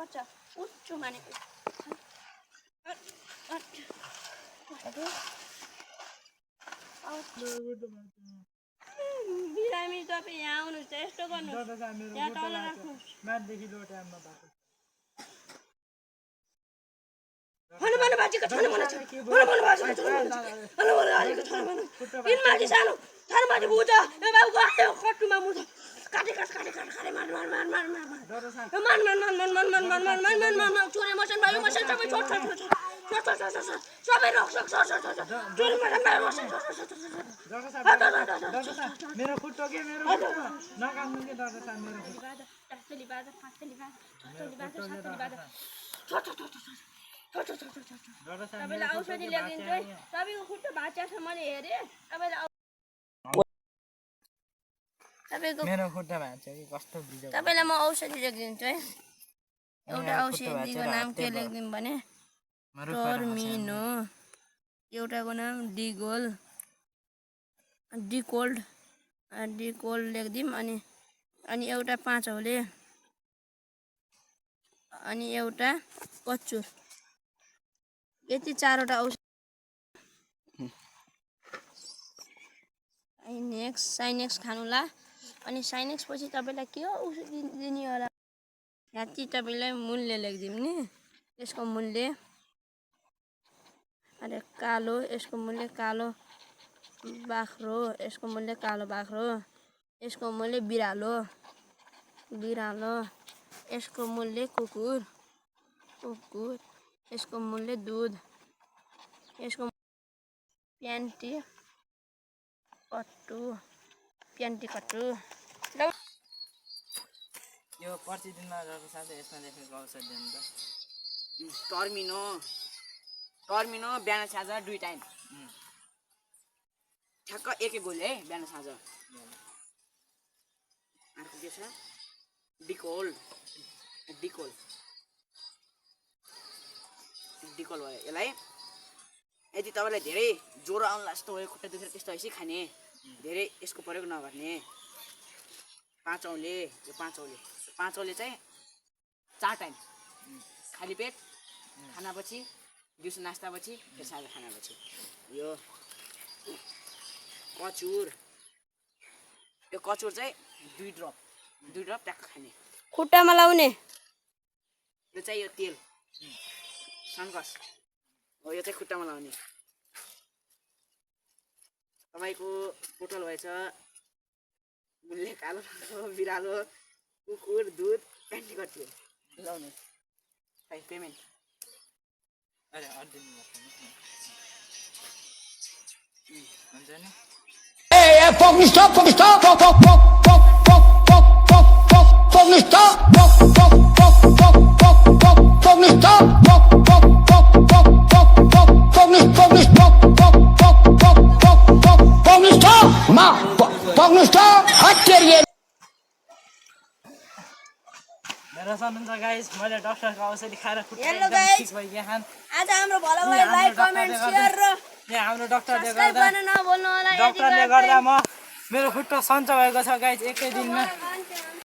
अच्छा उच्च मानेको बिरामी तपाईँ यहाँ आउनुहोस् यस्तो गर्नुहोस् यहाँ तल राख्नुहोस् हनुमान बाजीको छनमन छ हनुमान बाजीको छनमन छ हनुमान बाजीको छनमन इनमाथि सानो थारमाथि बुझ ए बाबु गयो कट्टुमा मुछ काटे मार चोरे मसन भयो मसन सबै छोड सबै रोक चोरे मसन भयो मसन मेरो खुट्टो के मेरो खुट्टो नकाट्नु के डर छ मेरो खुट्टो तस्तली बाजा तपाईँलाई औषधि ल्याइदिन्छु है तपाईँको खुट्टो भाँच्चा छ मैले हेरेँ मेरो खुट्टा भाँच्यो कि कस्तो बिजो तपाईँलाई म औषधि लेखिदिन्छु है एउटा औषधिको नाम के लेखिदिउँ भने टर्मिनो एउटाको नाम डिकोल्ड लेखिदिउँ अनि एउटा 5 औले अनि एउटा कच्चुर यति 4वटा औषधि साइनेक्स खानुला अनि साइनेक्स पछि तपाईँलाई के औषधि दिने होला याति तपाईँलाई मूल्य लेखिदिउँ नि यसको मूल्य अरे कालो यसको मूल्य कालो बाख्रो यसको मूल्य कालो बाख्रो यसको मूल्य बिरालो यसको मूल्य कुकुर यसको मूल्य दूध यसको प्यान्टी कट्टु यो प्रतिदिनमा रहेको साथै यसमा लेखेको औषधि हो नि त टर्मिनो बिहान साँझ 2 टाइम ठ्याक्क एक गोली है बिहान साँझ अर्को के छ डिकोल्ड भयो यसलाई यदि तपाईँलाई धेरै ज्वरो आउनु जस्तो भयो खुट्टा दुखेर त्यस्तो भएपछि खाने धेरै यसको प्रयोग नगर्ने 5 औले यो 5 औले चाहिँ 4 टाइम खाली पेट खानापछि दिउँसो नास्तापछि फेरि साँझ खानापछि यो कचुर चाहिँ 2 ड्रप ट्याक्क खाने खुट्टामा लाउने यो चाहिँ यो तेल सनकस हो यो चाहिँ खुट्टामा लाउने तपाईँको टोटल भएछ मूल्य कालो बिरालो कुकुर दूध प्यान्टी कट्यो लाउने पेमेन्ट अरे अर्दिन हुन्छ नि मेरो सुन्नुहुन्छ गाइस मैले डाक्टरको औषधि खाएर खुट्टा एकदम ठीक भइगयो खान आज हाम्रो भलाइलाई लाइक कमेन्ट शेयर र यहाँ हाम्रो डाक्टरले सब्स्क्राइब गर्न नभुल्नु होला डाक्टरले गर्दा म मेरो खुट्टा सन्चो भएको छ गाइस एकै दिनमा